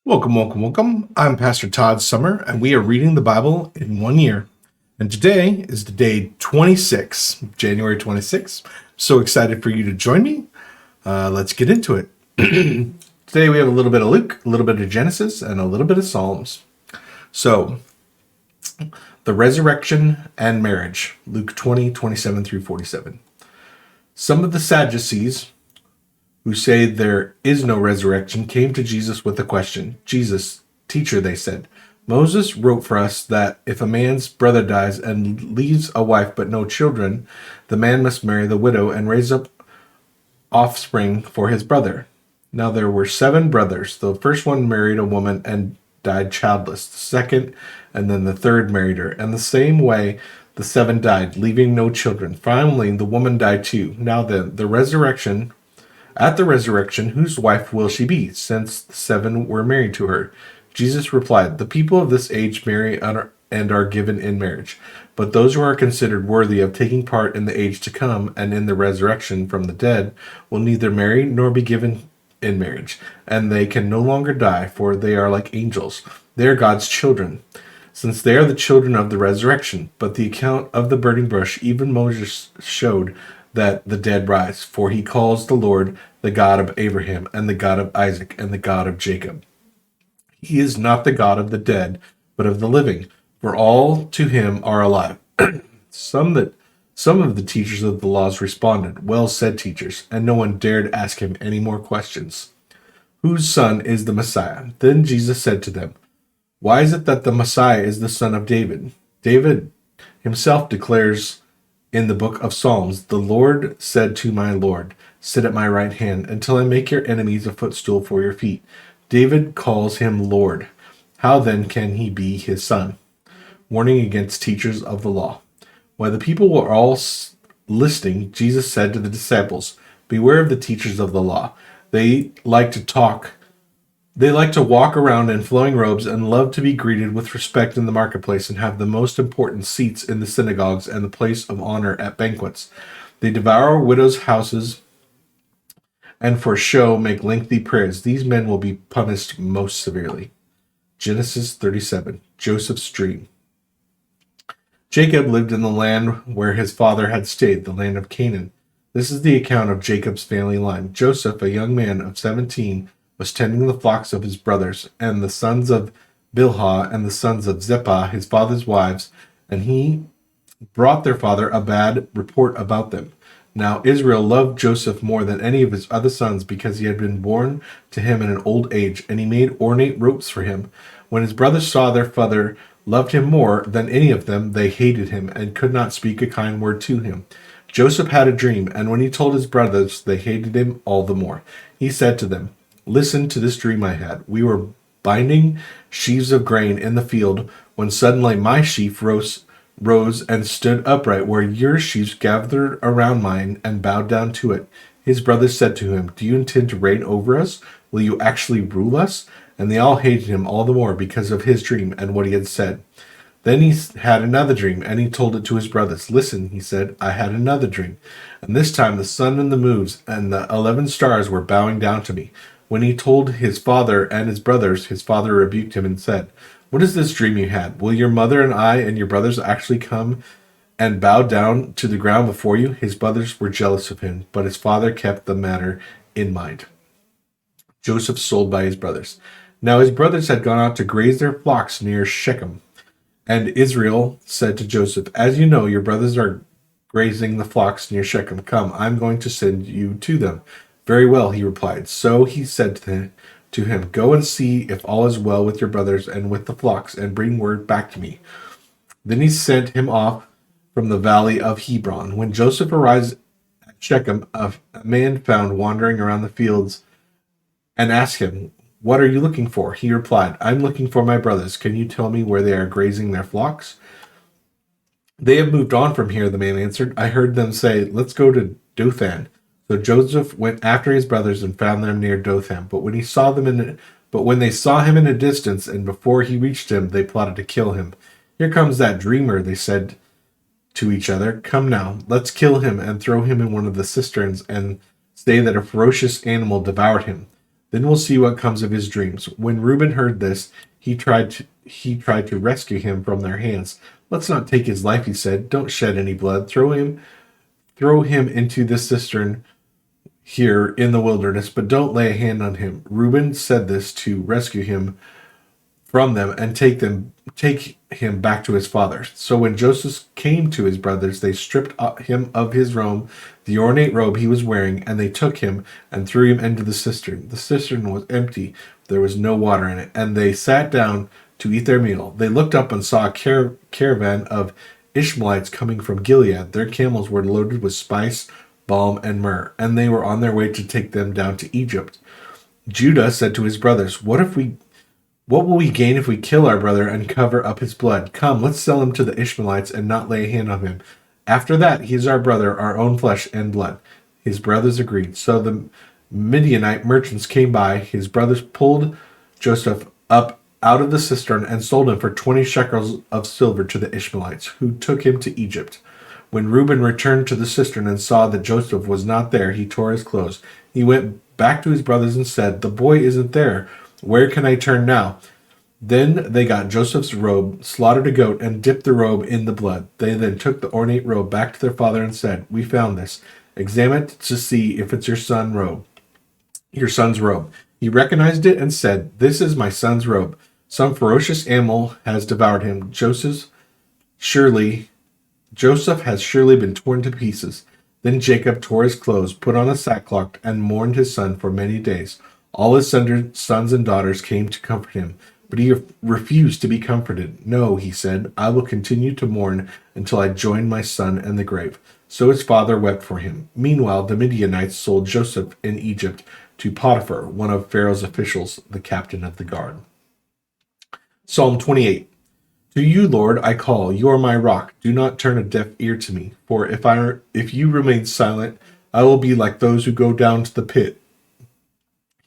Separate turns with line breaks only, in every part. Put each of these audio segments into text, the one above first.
Welcome, welcome, welcome. I'm Pastor Todd Summer, and we are reading the Bible in 1 year. And today is the day 26, January 26. So excited for you to join me. Let's get into it. Today we have a little bit of Luke, a little bit of Genesis, and a little bit of Psalms. So, the resurrection and marriage, Luke 20:27 through 47. Some of the Sadducees, who say there is no resurrection, came to Jesus with a question. Jesus, teacher, they said, Moses wrote for us that if a man's brother dies and leaves a wife but no children, the man must marry the widow and raise up offspring for his brother. Now there were 7 brothers. The first one married a woman and died childless. The second and then the third married her. And the same way the 7 died, leaving no children. Finally, the woman died too. Now then, at the resurrection, whose wife will she be, since the 7 were married to her? Jesus replied, the people of this age marry and are given in marriage. But those who are considered worthy of taking part in the age to come and in the resurrection from the dead will neither marry nor be given in marriage. And they can no longer die, for they are like angels. They are God's children, since they are the children of the resurrection. But the account of the burning bush, even Moses showed that the dead rise, for he calls the Lord the God of Abraham and the God of Isaac and the God of Jacob. He is not the God of the dead, but of the living, for all to him are alive. Some of the teachers of the laws responded, well said, teachers, and no one dared ask him any more questions. Whose son is the Messiah? Then Jesus said to them, why is it that the Messiah is the son of David? David himself declares in the book of Psalms, the Lord said to my Lord, sit at my right hand until I make your enemies a footstool for your feet. David calls him Lord. How then can he be his son? Warning against teachers of the law. While the people were all listening, Jesus said to the disciples, beware of the teachers of the law. They like to walk around in flowing robes and love to be greeted with respect in the marketplace and have the most important seats in the synagogues and the place of honor at banquets. They devour widows' houses and for show make lengthy prayers. These men will be punished most severely. Genesis 37, Joseph's dream. Jacob lived in the land where his father had stayed, the land of Canaan. This is the account of Jacob's family line. Joseph, a young man of 17, was tending the flocks of his brothers, and the sons of Bilhah and the sons of Zilpah, his father's wives, and he brought their father a bad report about them. Now Israel loved Joseph more than any of his other sons because he had been born to him in an old age, and he made ornate ropes for him. When his brothers saw their father loved him more than any of them, they hated him and could not speak a kind word to him. Joseph had a dream, and when he told his brothers, they hated him all the more. He said to them, listen to this dream I had. We were binding sheaves of grain in the field when suddenly my sheaf rose and stood upright where your sheaves gathered around mine and bowed down to it. His brothers said to him, do you intend to reign over us? Will you actually rule us? And they all hated him all the more because of his dream and what he had said. Then he had another dream, and he told it to his brothers. Listen, he said, I had another dream. And this time the sun and the moons and the 11 stars were bowing down to me. When he told his father and his brothers, his father rebuked him and said, what is this dream you had? Will your mother and I and your brothers actually come and bow down to the ground before you? His brothers were jealous of him, but his father kept the matter in mind. Joseph sold by his brothers. Now his brothers had gone out to graze their flocks near Shechem. And Israel said to Joseph, as you know, your brothers are grazing the flocks near Shechem. Come, I'm going to send you to them. Very well, he replied. So he said to him, go and see if all is well with your brothers and with the flocks, and bring word back to me. Then he sent him off from the valley of Hebron. When Joseph arrived at Shechem, a man found wandering around the fields and asked him, what are you looking for? He replied, I'm looking for my brothers. Can you tell me where they are grazing their flocks? They have moved on from here, the man answered. I heard them say, let's go to Dothan. So Joseph went after his brothers and found them near Dothan. But when they saw him in a distance, and before he reached him, they plotted to kill him. Here comes that dreamer, they said to each other. Come now, let's kill him and throw him in one of the cisterns and say that a ferocious animal devoured him. Then we'll see what comes of his dreams." When Reuben heard this, he tried to rescue him from their hands. "Let's not take his life," he said. "Don't shed any blood. Throw him into the cistern here in the wilderness, but don't lay a hand on him." Reuben said this to rescue him from them and take him back to his father. So when Joseph came to his brothers, they stripped him of his robe, the ornate robe he was wearing, and they took him and threw him into the cistern. The cistern was empty; there was no water in it, and they sat down to eat their meal. They looked up and saw a caravan of Ishmaelites coming from Gilead. Their camels were loaded with spice, balm, and myrrh, and they were on their way to take them down to Egypt. Judah said to his brothers, What will we gain if we kill our brother and cover up his blood? Come, let's sell him to the Ishmaelites and not lay a hand on him. After that, he is our brother, our own flesh and blood." His brothers agreed. So the Midianite merchants came by. His brothers pulled Joseph up out of the cistern and sold him for 20 shekels of silver to the Ishmaelites, who took him to Egypt. When Reuben returned to the cistern and saw that Joseph was not there, he tore his clothes. He went back to his brothers and said, "The boy isn't there. Where can I turn now?" Then they got Joseph's robe, slaughtered a goat, and dipped the robe in the blood. They then took the ornate robe back to their father and said, "We found this. Examine it to see if it's your son's robe." He recognized it and said, "This is my son's robe. Some ferocious animal has devoured him. Joseph has surely been torn to pieces." Then Jacob tore his clothes, put on a sackcloth, and mourned his son for many days. All his sons and daughters came to comfort him, but he refused to be comforted. "No," he said, "I will continue to mourn until I join my son in the grave." So his father wept for him. Meanwhile, the Midianites sold Joseph in Egypt to Potiphar, one of Pharaoh's officials, the captain of the guard. Psalm 28. To you, Lord, I call. You are my rock. Do not turn a deaf ear to me. For if you remain silent, I will be like those who go down to the pit.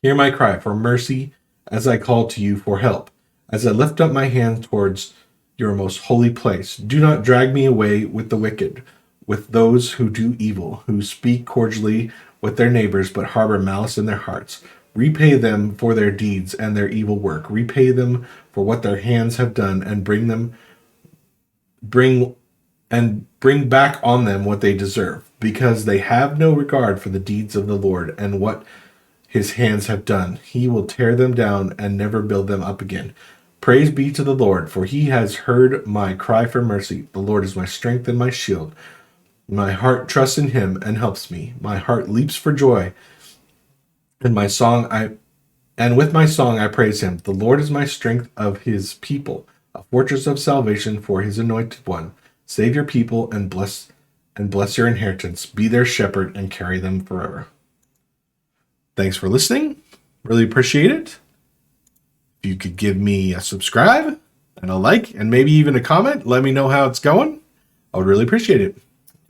Hear my cry for mercy as I call to you for help, as I lift up my hand towards your most holy place. Do not drag me away with the wicked, with those who do evil, who speak cordially with their neighbors but harbor malice in their hearts. Repay them for their deeds and their evil work. Repay them for what their hands have done, and bring back on them what they deserve, because they have no regard for the deeds of the Lord and what his hands have done. He will tear them down and never build them up again. Praise be to the Lord, for he has heard my cry for mercy. The Lord is my strength and my shield. My heart trusts in him and helps me. My heart leaps for joy, and with my song I praise him. The Lord is my strength of his people, a fortress of salvation for his anointed one. Save your people and bless your inheritance. Be their shepherd and carry them forever. Thanks for listening. Really appreciate it. If you could give me a subscribe and a like and maybe even a comment, let me know how it's going. I would really appreciate it.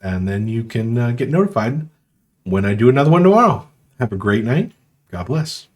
And then you can get notified when I do another one tomorrow. Have a great night. God bless.